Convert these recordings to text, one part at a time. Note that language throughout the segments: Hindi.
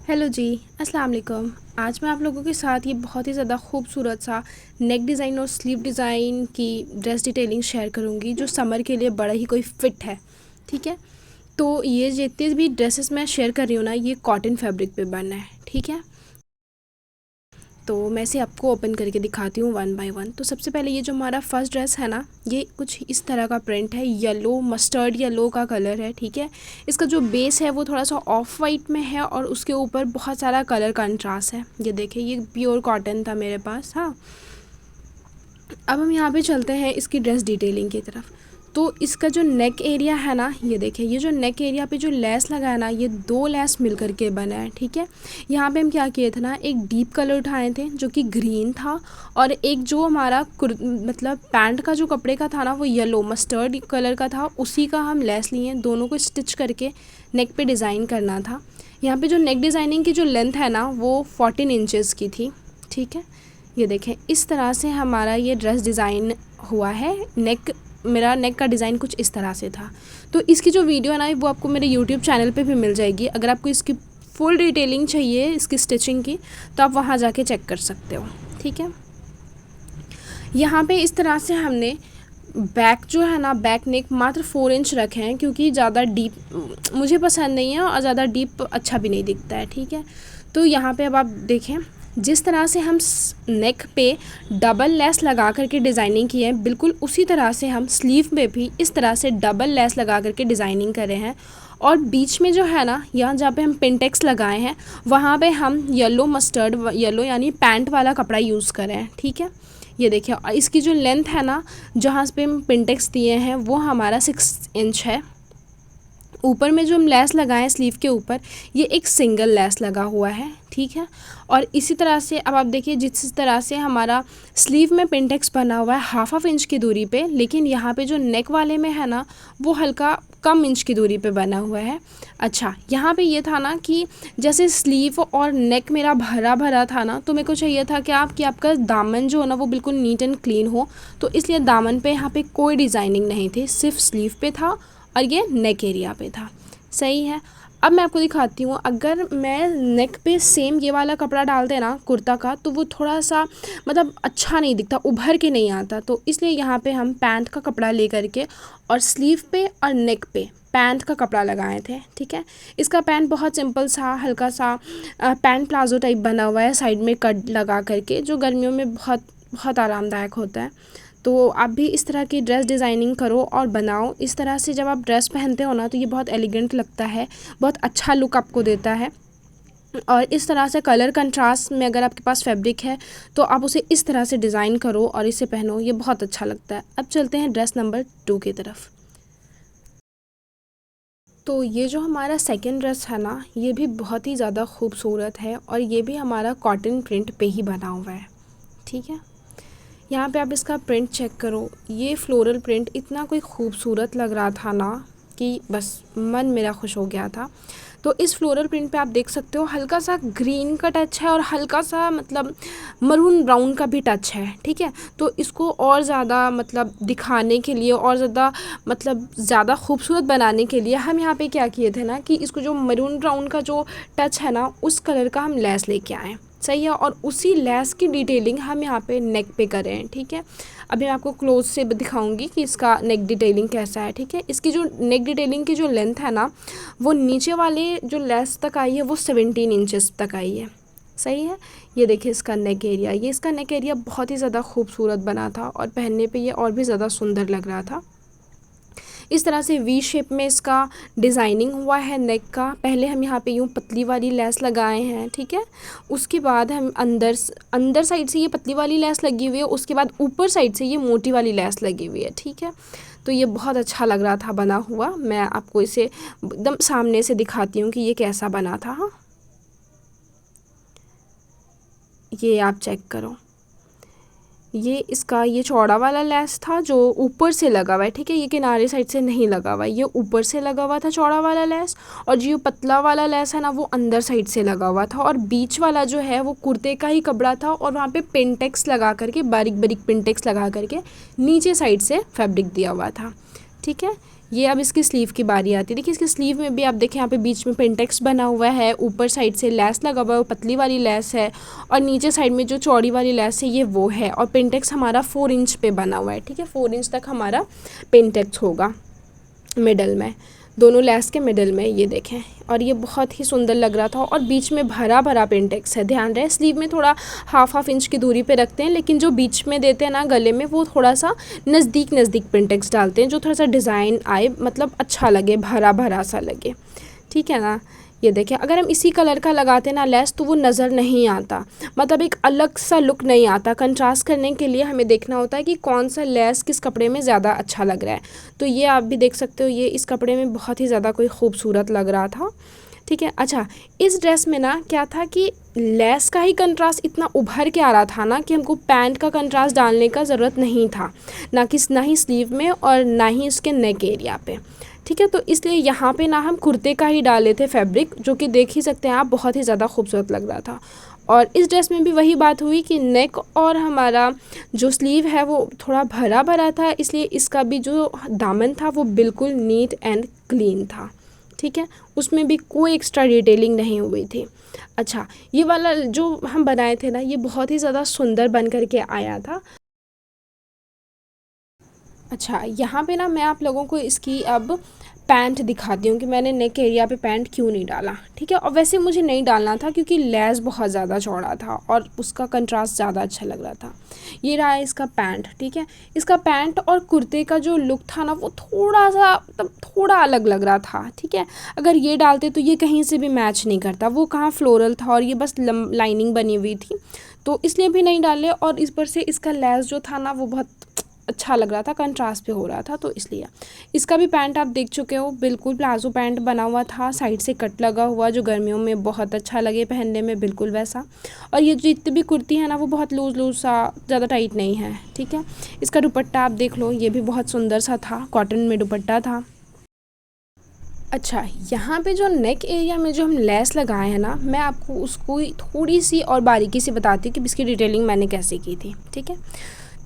हेलो जी, अस्सलाम वालेकुम। आज मैं आप लोगों के साथ ये बहुत ही ज़्यादा खूबसूरत सा नेक डिज़ाइन और स्लीव डिज़ाइन की ड्रेस डिटेलिंग शेयर करूँगी जो समर के लिए बड़ा ही कोई फ़िट है। ठीक है, तो ये जितने भी ड्रेसेस मैं शेयर कर रही हूँ ना, ये कॉटन फैब्रिक पे बना है। ठीक है, तो मैं इसे आपको ओपन करके दिखाती हूँ वन बाय वन। तो सबसे पहले ये जो हमारा फर्स्ट ड्रेस है ना, ये कुछ इस तरह का प्रिंट है, येलो मस्टर्ड येलो का कलर है। ठीक है, इसका जो बेस है वो थोड़ा सा ऑफ वाइट में है और उसके ऊपर बहुत सारा कलर कंट्रास्ट है। ये देखिए, ये प्योर कॉटन था मेरे पास। हाँ, अब हम यहाँ पे चलते हैं इसकी ड्रेस डिटेलिंग की तरफ। तो इसका जो नेक एरिया है ना, ये देखिए, ये जो नेक एरिया पे जो लेस लगा है ना, ये दो लेस मिल करके बना है। ठीक है, यहाँ पे हम क्या किए थे ना, एक डीप कलर उठाए थे जो कि ग्रीन था, और एक जो हमारा मतलब पैंट का जो कपड़े का था ना, वो येलो मस्टर्ड कलर का था, उसी का हम लेस लिए, दोनों को स्टिच करके नेक पे डिज़ाइन करना था। यहाँ पे जो नेक डिज़ाइनिंग की जो लेंथ है ना, वो 14 इंचज़ की थी। ठीक है, ये देखें, इस तरह से हमारा ये ड्रेस डिज़ाइन हुआ है। मेरा नेक का डिज़ाइन कुछ इस तरह से था। तो इसकी जो वीडियो है ना, वो आपको मेरे यूट्यूब चैनल पे भी मिल जाएगी। अगर आपको इसकी फुल डिटेलिंग चाहिए इसकी स्टिचिंग की, तो आप वहाँ जाके चेक कर सकते हो। ठीक है, यहाँ पे इस तरह से हमने बैक जो है ना, बैक नेक मात्र 4 इंच रखे हैं, क्योंकि ज़्यादा डीप मुझे पसंद नहीं है और ज़्यादा डीप अच्छा भी नहीं दिखता है। ठीक है, तो यहाँ पे अब आप देखें, जिस तरह से हम नेक पे डबल लेस लगा करके डिज़ाइनिंग की है, बिल्कुल उसी तरह से हम स्लीव में भी इस तरह से डबल लेस लगा करके डिज़ाइनिंग करे हैं। और बीच में जो है ना, यहाँ जहाँ पे हम पिंटेक्स लगाए हैं, वहाँ पे हम येलो मस्टर्ड येलो यानी पैंट वाला कपड़ा यूज़ करें हैं। ठीक है, ये देखिए, और इसकी जो लेंथ है ना, जहाँ पे हम पिंटेक्स दिए हैं, वो हमारा 6 इंच है। ऊपर में जो हम लेस लगाए हैं स्लीव के ऊपर, ये एक सिंगल लेस लगा हुआ है। ठीक है, और इसी तरह से अब आप देखिए, जिस तरह से हमारा स्लीव में पिंटेक्स बना हुआ है 1/2 इंच की दूरी पे, लेकिन यहाँ पे जो नेक वाले में है ना, वो हल्का कम इंच की दूरी पे बना हुआ है। अच्छा, यहाँ पे ये था ना कि जैसे स्लीव और नेक मेरा भरा भरा था ना, तो मेरे को चाहिए था कि आपका दामन जो है ना, वो बिल्कुल नीट एंड क्लीन हो। तो इसलिए दामन पे यहाँ पे कोई डिज़ाइनिंग नहीं थी, सिर्फ स्लीव पे था और ये नेक एरिया पे था। सही है, अब मैं आपको दिखाती हूँ, अगर मैं नेक पे सेम ये वाला कपड़ा डाल देना कुर्ता का, तो वो थोड़ा सा मतलब अच्छा नहीं दिखता, उभर के नहीं आता। तो इसलिए यहाँ पे हम पैंट का कपड़ा ले करके और स्लीव पे और नेक पे पैंट का कपड़ा लगाए थे। ठीक है, इसका पैंट बहुत सिंपल सा हल्का सा पैंट प्लाजो टाइप बना हुआ है, साइड में कट लगा करके, जो गर्मियों में बहुत बहुत आरामदायक होता है। तो आप भी इस तरह की ड्रेस डिज़ाइनिंग करो और बनाओ। इस तरह से जब आप ड्रेस पहनते हो ना, तो ये बहुत एलिगेंट लगता है, बहुत अच्छा लुक आपको देता है। और इस तरह से कलर कंट्रास्ट में अगर आपके पास फैब्रिक है, तो आप उसे इस तरह से डिज़ाइन करो और इसे पहनो, ये बहुत अच्छा लगता है। अब चलते हैं ड्रेस नंबर 2 की तरफ। तो ये जो हमारा सेकंड ड्रेस है ना, ये भी बहुत ही ज़्यादा खूबसूरत है और ये भी हमारा कॉटन प्रिंट पे ही बना हुआ है। ठीक है, यहाँ पे आप इसका प्रिंट चेक करो, ये फ्लोरल प्रिंट इतना कोई खूबसूरत लग रहा था ना कि बस मन मेरा खुश हो गया था। तो इस फ्लोरल प्रिंट पे आप देख सकते हो, हल्का सा ग्रीन का टच है और हल्का सा मतलब मरून ब्राउन का भी टच है। ठीक है, तो इसको और ज़्यादा मतलब दिखाने के लिए और ज़्यादा मतलब ज़्यादा खूबसूरत बनाने के लिए हम यहाँ पे क्या किए थे ना, कि इसको जो मरून ब्राउन का जो टच है ना, उस कलर का हम लेस लेके आए। सही है, और उसी लेस की डिटेलिंग हम यहाँ पे नेक पे कर रहे हैं। ठीक है, अभी मैं आपको क्लोज से दिखाऊंगी कि इसका नेक डिटेलिंग कैसा है। ठीक है, इसकी जो नेक डिटेलिंग की जो लेंथ है ना, वो नीचे वाले जो लेस तक आई है, वो 17 इंचेस तक आई है। सही है, ये देखिए इसका नेक एरिया, ये इसका नेक एरिया बहुत ही ज़्यादा खूबसूरत बना था और पहनने पे ये और भी ज़्यादा सुंदर लग रहा था। इस तरह से वी शेप में इसका डिज़ाइनिंग हुआ है नेक का। पहले हम यहाँ पे यूँ पतली वाली लेस लगाए हैं। ठीक है, उसके बाद हम अंदर साइड से ये पतली वाली लेस लगी हुई है, उसके बाद ऊपर साइड से ये मोटी वाली लेस लगी हुई है। ठीक है, तो ये बहुत अच्छा लग रहा था बना हुआ। मैं आपको इसे एकदम सामने से दिखाती हूँ कि ये कैसा बना था। हाँ, ये आप चेक करो, ये इसका ये चौड़ा वाला लेस था जो ऊपर से लगा हुआ है। ठीक है, ये किनारे साइड से नहीं लगा हुआ है, ये ऊपर से लगा हुआ था चौड़ा वाला लेस, और जो पतला वाला लेस है ना, वो अंदर साइड से लगा हुआ था, और बीच वाला जो है वो कुर्ते का ही कपड़ा था, और वहाँ पे पिंटेक्स लगा करके बारीक बारीक पिंटेक्स लगा करके नीचे साइड से फैब्रिक दिया हुआ था। ठीक है, ये अब इसकी स्लीव की बारी आती है। देखिए इसकी स्लीव में भी आप देखें, यहाँ पे बीच में पिंटेक्स बना हुआ है, ऊपर साइड से लेस लगा हुआ है, वो पतली वाली लेस है, और नीचे साइड में जो चौड़ी वाली लेस है ये वो है, और पिंटेक्स हमारा 4 इंच पे बना हुआ है। ठीक है, 4 इंच तक हमारा पिंटेक्स होगा मिडल में, दोनों लेस के मिडल में, ये देखें। और ये बहुत ही सुंदर लग रहा था, और बीच में भरा भरा पिंटेक्स है। ध्यान रहे स्लीव में थोड़ा हाफ इंच की दूरी पे रखते हैं, लेकिन जो बीच में देते हैं ना गले में, वो थोड़ा सा नज़दीक पिंटेक्स डालते हैं, जो थोड़ा सा डिज़ाइन आए, मतलब अच्छा लगे, भरा भरा सा लगे। ठीक है ना, ये देखिए अगर हम इसी कलर का लगाते ना लेस तो वो नज़र नहीं आता, मतलब एक अलग सा लुक नहीं आता। कंट्रास्ट करने के लिए हमें देखना होता है कि कौन सा लेस किस कपड़े में ज़्यादा अच्छा लग रहा है। तो ये आप भी देख सकते हो, ये इस कपड़े में बहुत ही ज़्यादा कोई खूबसूरत लग रहा था। ठीक है, अच्छा इस ड्रेस में ना क्या था कि लेस का ही कंट्रास्ट इतना उभर के आ रहा था ना कि हमको पैंट का कंट्रास्ट डालने का ज़रूरत नहीं था, ना ही स्लीव में और ना ही इसके नेक एरिया पे। ठीक है, तो इसलिए यहाँ पे ना हम कुर्ते का ही डाले थे फैब्रिक, जो कि देख ही सकते हैं आप, बहुत ही ज़्यादा खूबसूरत लग रहा था। और इस ड्रेस में भी वही बात हुई कि नेक और हमारा जो स्लीव है वो थोड़ा भरा भरा था, इसलिए इसका भी जो दामन था वो बिल्कुल नीट एंड क्लीन था। ठीक है, उसमें भी कोई एक्स्ट्रा डिटेलिंग नहीं हुई थी। अच्छा, ये वाला जो हम बनाए थे ना, ये बहुत ही ज़्यादा सुंदर बन कर के आया था। अच्छा, यहाँ पे ना मैं आप लोगों को इसकी अब पैंट दिखाती हूँ कि मैंने नेक एरिया पे पैंट क्यों नहीं डाला। ठीक है, और वैसे मुझे नहीं डालना था क्योंकि लेस बहुत ज़्यादा चौड़ा था और उसका कंट्रास्ट ज़्यादा अच्छा लग रहा था। ये रहा इसका पैंट। ठीक है, इसका पैंट और कुर्ते का जो लुक था ना वो थोड़ा सा, मतलब थोड़ा अलग लग रहा था। ठीक है, अगर ये डालते तो ये कहीं से भी मैच नहीं करता, वो कहाँ फ्लोरल था और ये बस लाइनिंग बनी हुई थी, तो इसलिए भी नहीं डाले। और इस पर से इसका लेस जो था ना वो बहुत अच्छा लग रहा था, कंट्रास्ट पे हो रहा था, तो इसलिए। इसका भी पैंट आप देख चुके हो, बिल्कुल प्लाजो पैंट बना हुआ था, साइड से कट लगा हुआ, जो गर्मियों में बहुत अच्छा लगे पहनने में, बिल्कुल वैसा। और ये जितनी भी कुर्ती है ना वो बहुत लूज़ सा, ज़्यादा टाइट नहीं है। ठीक है, इसका दुपट्टा आप देख लो, ये भी बहुत सुंदर सा था, कॉटन में दुपट्टा था। अच्छा, यहाँ पे जो नेक एरिया में जो हम लेस लगाए हैं ना, मैं आपको उसको थोड़ी सी और बारीकी से बताती हूँ कि इसकी डिटेलिंग मैंने कैसे की थी। ठीक है,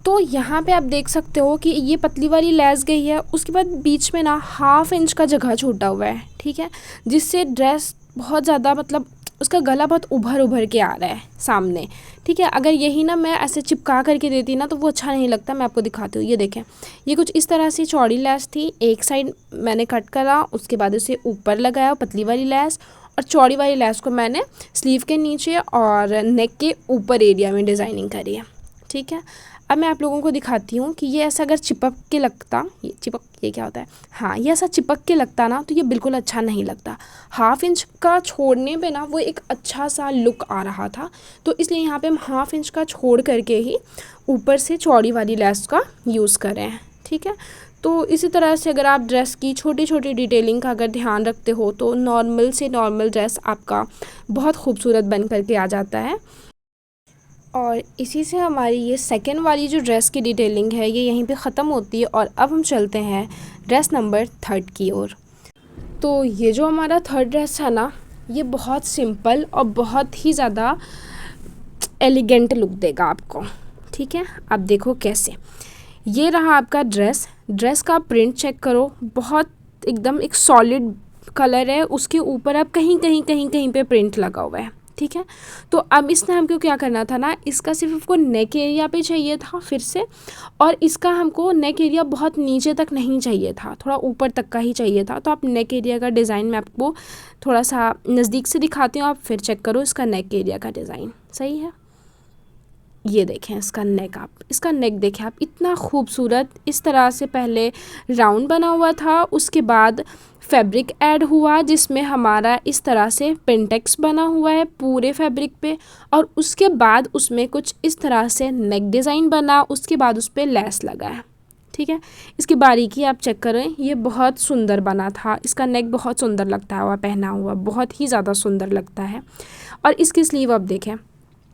तो यहाँ पे आप देख सकते हो कि ये पतली वाली लेस गई है, उसके बाद बीच में ना 1/2 इंच का जगह छूटा हुआ है। ठीक है, जिससे ड्रेस बहुत ज़्यादा, मतलब उसका गला बहुत उभर के आ रहा है सामने। ठीक है, अगर यही ना मैं ऐसे चिपका करके देती ना तो वो अच्छा नहीं लगता। मैं आपको दिखाती हूँ, ये देखें, ये कुछ इस तरह से चौड़ी लेस थी, एक साइड मैंने कट करा, उसके बाद उसे ऊपर लगाया पतली वाली लेस, और चौड़ी वाली लेस को मैंने स्लीव के नीचे और नेक के ऊपर एरिया में डिज़ाइनिंग करी है। ठीक है, अब मैं आप लोगों को दिखाती हूँ कि ये ऐसा अगर चिपक के लगता, ये क्या होता है, हाँ, ये ऐसा चिपक के लगता ना तो ये बिल्कुल अच्छा नहीं लगता। 1/2 इंच का छोड़ने पे ना वो एक अच्छा सा लुक आ रहा था, तो इसलिए यहाँ पे हम 1/2 इंच का छोड़ करके ही ऊपर से चौड़ी वाली लेस का यूज़ कर रहे हैं। ठीक है, तो इसी तरह से अगर आप ड्रेस की छोटी छोटी डिटेलिंग का अगर ध्यान रखते हो तो नॉर्मल से नॉर्मल ड्रेस आपका बहुत खूबसूरत बन करके आ जाता है। और इसी से हमारी ये सेकंड वाली जो ड्रेस की डिटेलिंग है ये यहीं पे ख़त्म होती है, और अब हम चलते हैं ड्रेस नंबर 3 की ओर। तो ये जो हमारा 3rd ड्रेस है ना, ये बहुत सिंपल और बहुत ही ज़्यादा एलिगेंट लुक देगा आपको। ठीक है, आप देखो कैसे, ये रहा आपका ड्रेस का प्रिंट चेक करो, बहुत एकदम एक सॉलिड कलर है, उसके ऊपर अब कहीं पे प्रिंट लगा हुआ है। ठीक है, तो अब इसने हमको क्या करना था ना, इसका सिर्फ हमको नेक एरिया पे चाहिए था फिर से, और इसका हमको नेक एरिया बहुत नीचे तक नहीं चाहिए था, थोड़ा ऊपर तक का ही चाहिए था। तो आप नेक एरिया का डिज़ाइन मैं आपको थोड़ा सा नज़दीक से दिखाती हूँ, आप फिर चेक करो इसका नेक एरिया का डिज़ाइन सही है। ये देखें इसका नेक, आप इसका नेक देखें आप, इतना खूबसूरत। इस तरह से पहले राउंड बना हुआ था, उसके बाद फैब्रिक ऐड हुआ जिसमें हमारा इस तरह से पेंटेक्स बना हुआ है पूरे फैब्रिक पे, और उसके बाद उसमें कुछ इस तरह से नेक डिज़ाइन बना, उसके बाद उस पर लेस लगा है। ठीक है, इसकी बारीकी आप चेक करें, ये बहुत सुंदर बना था, इसका नेक बहुत सुंदर लगता है, पहना हुआ बहुत ही ज़्यादा सुंदर लगता है। और इसकी स्लीव आप देखें,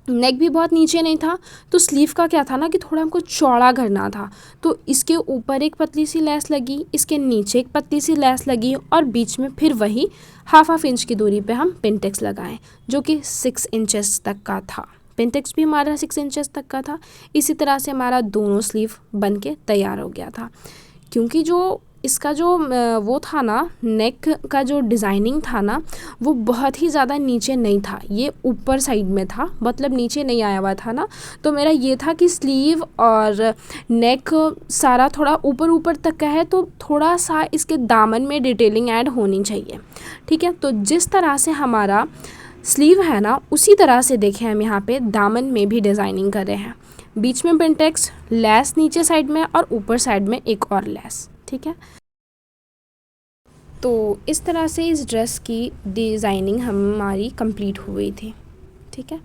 नेक भी बहुत नीचे नहीं था, तो स्लीव का क्या था ना कि थोड़ा हमको चौड़ा करना था, तो इसके ऊपर एक पतली सी लेस लगी, इसके नीचे एक पतली सी लेस लगी, और बीच में फिर वही 1/2 इंच की दूरी पे हम पिंटेक्स लगाएं, जो कि 6 इंचेस तक का था। पिंटेक्स भी हमारा 6 इंचेस तक का था। इसी तरह से हमारा दोनों स्लीव बन के तैयार हो गया था। क्योंकि जो इसका जो वो था ना, नेक का जो डिज़ाइनिंग था ना, वो बहुत ही ज़्यादा नीचे नहीं था, ये ऊपर साइड में था, मतलब नीचे नहीं आया हुआ था ना। तो मेरा ये था कि स्लीव और नेक सारा थोड़ा ऊपर ऊपर तक का है, तो थोड़ा सा इसके दामन में डिटेलिंग ऐड होनी चाहिए। ठीक है, तो जिस तरह से हमारा स्लीव है ना, उसी तरह से देखें हम यहाँ पे दामन में भी डिज़ाइनिंग कर रहे हैं। बीच में पिंटेक्स, लेस नीचे साइड में और ऊपर साइड में एक और लेस। ठीक है, तो इस तरह से इस ड्रेस की डिज़ाइनिंग हमारी कंप्लीट हो गई थी। ठीक है,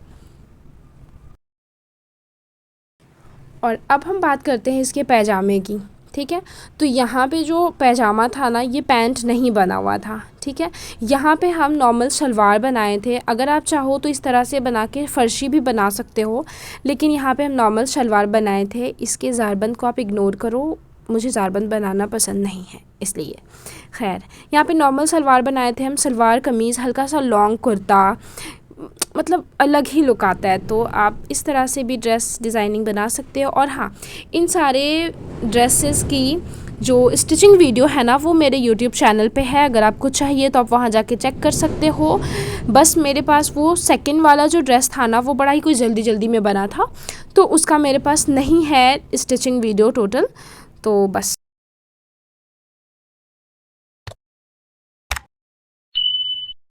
और अब हम बात करते हैं इसके पैजामे की। ठीक है, तो यहाँ पे जो पैजामा था ना, ये पैंट नहीं बना हुआ था। ठीक है, यहाँ पे हम नॉर्मल शलवार बनाए थे, अगर आप चाहो तो इस तरह से बना के फ़र्शी भी बना सकते हो, लेकिन यहाँ पे हम नॉर्मल शलवार बनाए थे। इसके ज़ारबंद को आप इग्नोर करो, मुझे ज़ारबंद बनाना पसंद नहीं है इसलिए। खैर, यहाँ पे नॉर्मल सलवार बनाए थे हम, सलवार कमीज़, हल्का सा लॉन्ग कुर्ता, मतलब अलग ही लुक आता है। तो आप इस तरह से भी ड्रेस डिज़ाइनिंग बना सकते हो। और हाँ, इन सारे ड्रेसेस की जो स्टिचिंग वीडियो है ना, वो मेरे यूट्यूब चैनल पे है, अगर आपको चाहिए तो आप वहाँ जाके चेक कर सकते हो। बस मेरे पास वो सेकंड वाला जो ड्रेस था ना, वो बड़ा ही कोई जल्दी जल्दी में बना था, तो उसका मेरे पास नहीं है स्टिचिंग वीडियो टोटल। तो बस